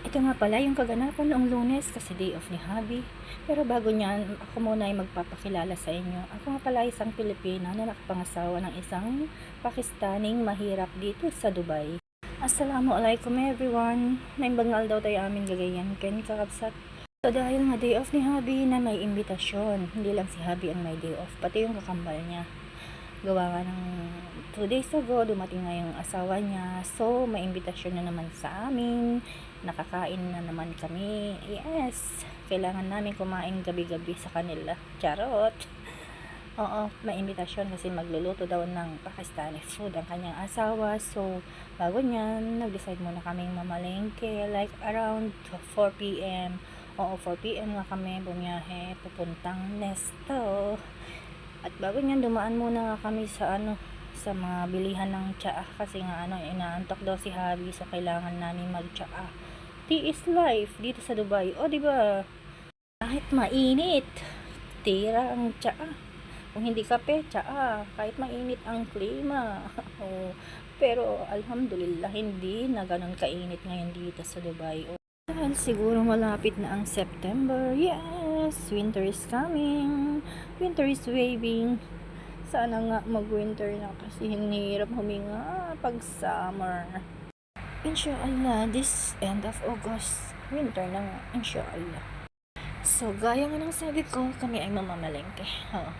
Ito nga pala yung kaganapan noong Lunes kasi day off ni Habi. Pero bago niyan, ako muna ay magpapakilala sa inyo. Ako nga pala isang Pilipina na nakapangasawa ng isang Pakistaning mahirap dito sa Dubai. Assalamualaikum everyone. Naimbangal daw tayo amin gagayan ken kakabsat. So dahil nga day off ni Habi na may imbitasyon, hindi lang si Habi ang may day off, pati yung kakambal niya. Gawa nga ng 2 days ago, dumating nga yung asawa niya. So, may imbitasyon na naman sa amin. Nakakain na naman kami. Yes, kailangan namin kumain gabi-gabi sa kanila. Charot. Oo, may imbitasyon kasi magluluto daw ng Pakistani food ang kanyang asawa. So, bago niyan, nag-decide muna kaming mamalengke. Like around 4 p.m. Oo, 4 p.m. nga kami bumiyahe papuntang Nesto. At bago niyan, dumaan muna nga kami sa sa mga bilihan ng tsaa kasi nga inaantok daw si Habi, so kailangan namin mag-tsaa. Tea is life dito sa Dubai. O, di ba? Kahit mainit, tira ang tsaa. Kung hindi kape, tsaa. Kahit mainit ang klima. O, pero alhamdulillah, hindi na ganun kainit ngayon dito sa Dubai. Dahil siguro malapit na ang September. Yes, winter is coming. Winter is waving. Sana nga mag-winter na kasi hinihirap huminga pag summer. Inshallah, this end of August, winter na nga. Inshallah. So, gaya nga ng sabi ko, kami ay mamamalengke.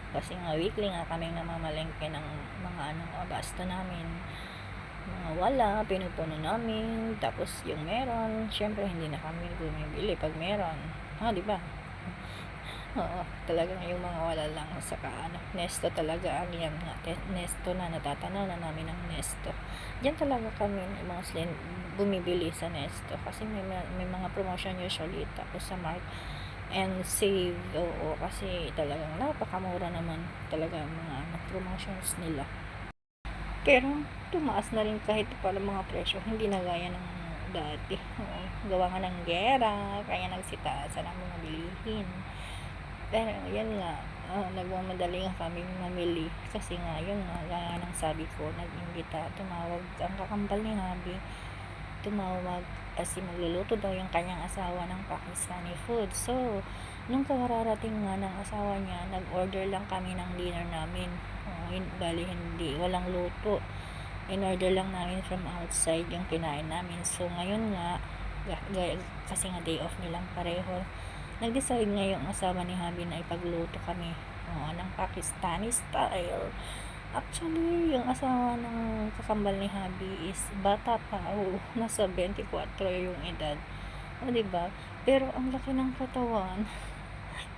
Kasi nga weekly nga kami namamalengke ng mga basta namin. Mga wala, pinupuno namin. Tapos yung meron, syempre hindi na kami bumibili pag meron. Di ba? Oo, talagang yung mga wala lang saka Nesto talaga ang yan nga. Nesto na, natatanaw na namin ng Nesto. Diyan talaga kami mostly bumibili sa Nesto kasi may mga promotion usually tapos sa Mart and Save. Oo, kasi talagang napakamura naman talaga ang mga promotions nila. Pero tumaas na rin kahit para mga presyo, hindi na gaya ng dati. Oo, gawa nga ng gera, kaya nagsitaasan ang mga bilihin. Pero yan nga, nagmamadali nga kami mamili kasi nga yun nga, gaya ng sabi ko, nag-imbita, tumawag ang kakambal ni Habi, tumawag kasi magluluto daw yung kanyang asawa ng Pakistani food. So, nung kararating nga ng asawa niya, nag-order lang kami ng dinner namin. Bali hindi, walang luto. In-order lang namin from outside yung kinain namin. So, ngayon nga, kasi nga day off nilang pareho, nag-decide nga yung asawa ni Habi na ipagluto kami ng Pakistani style. Actually, yung asawa ng kakambal ni Habi is bata pa. Nasa 24 yung edad. Diba? Pero ang laki ng katawan.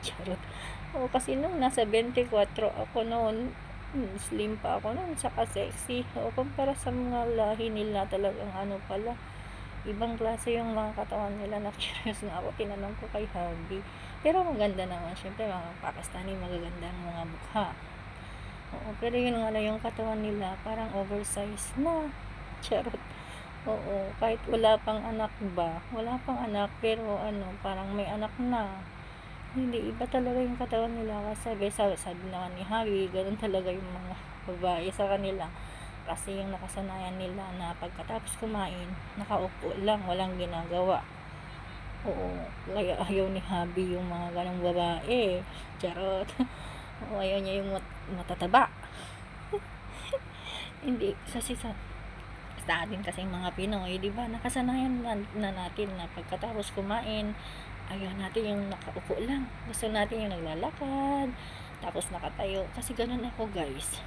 Charot. Kasi nung nasa 24 ako noon, slim pa ako noon, saka sexy. Kumpara sa mga lahi nila, talagang pala, ibang klase yung mga katawan nila. Na-curious nga ako, tinanong ko kay Habi. Pero maganda naman, syempre mga Pakistani, magaganda ang mga mukha. Pero yun nga na yung katawan nila, parang oversize na. Charot. Kahit wala pang anak ba, wala pang anak, pero parang may anak na. Hindi, iba talaga yung katawan nila. Sabi naman ni Habi, ganun talaga yung mga babae sa kanila. Kasi yung nakasanayan nila na pagkatapos kumain, nakaupo lang, walang ginagawa. Kaya ayaw ni Habi yung mga ganong babae. Charot. Ayaw niya yung matataba. Hindi, sa atin kasing mga Pinoy, di ba, nakasanayan na natin na pagkatapos kumain, ayaw natin yung nakaupo lang. Gusto natin yung naglalakad, tapos nakatayo. Kasi ganun ako, guys.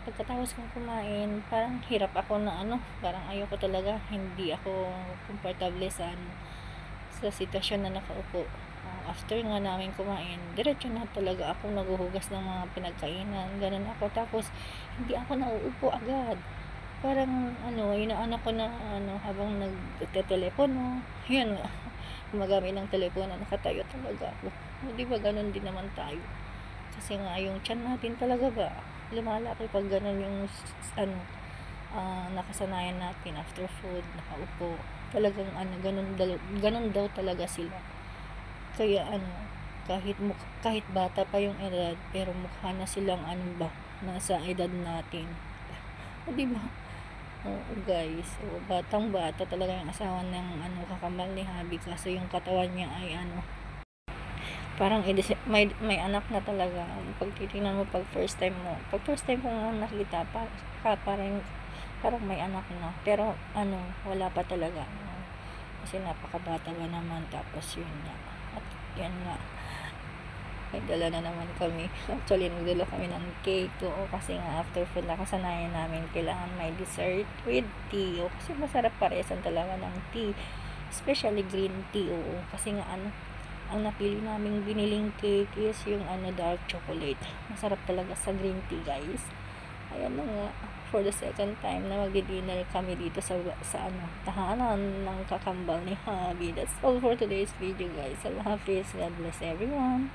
Pagkatapos kong kumain, parang hirap ako na parang ayoko talaga, hindi ako komportable sa sitwasyon na nakaupo. After nga namin kumain, diretso na talaga ako naghuhugas ng mga pinagkainan, ganun ako. Tapos hindi ako nauupo agad, parang inaanak ko na habang nagtetelepono, yun, gumagamit ng telepono, nakatayo talaga ako. Di ba ganun din naman tayo, kasi nga yung tiyan natin talaga ba lumalaki pag ganun yung nakasanayan natin. After food, nakaupo talagang ganun daw talaga sila. Kaya kahit bata pa yung edad, pero mukha na silang nasa edad natin. Di ba? Oo guys, oo, batang bata talaga yung asawa ng kakambal ni Habi, kaso yung katawan niya ay parang may anak na talaga. Pag titingnan mo, pag first time ko nga nakita, parang may anak na, pero wala pa talaga, kasi napakabata ba naman. Tapos yun nga, at yan nga, may dala na naman kami. Actually, nagdala kami ng cake. Oo, kasi nga after food, nakasanayan namin kailangan may dessert with tea. Oo, kasi masarap paresan talaga ng tea, especially green tea. Oo, kasi nga ang napili naming biniling cake is yung dark chocolate. Masarap talaga sa green tea, guys. Ayan na nga, for the second time na mag-dinner kami dito sa tahanan ng kakambal ni Habi. That's all for today's video, guys. Allah Hafiz. God bless everyone.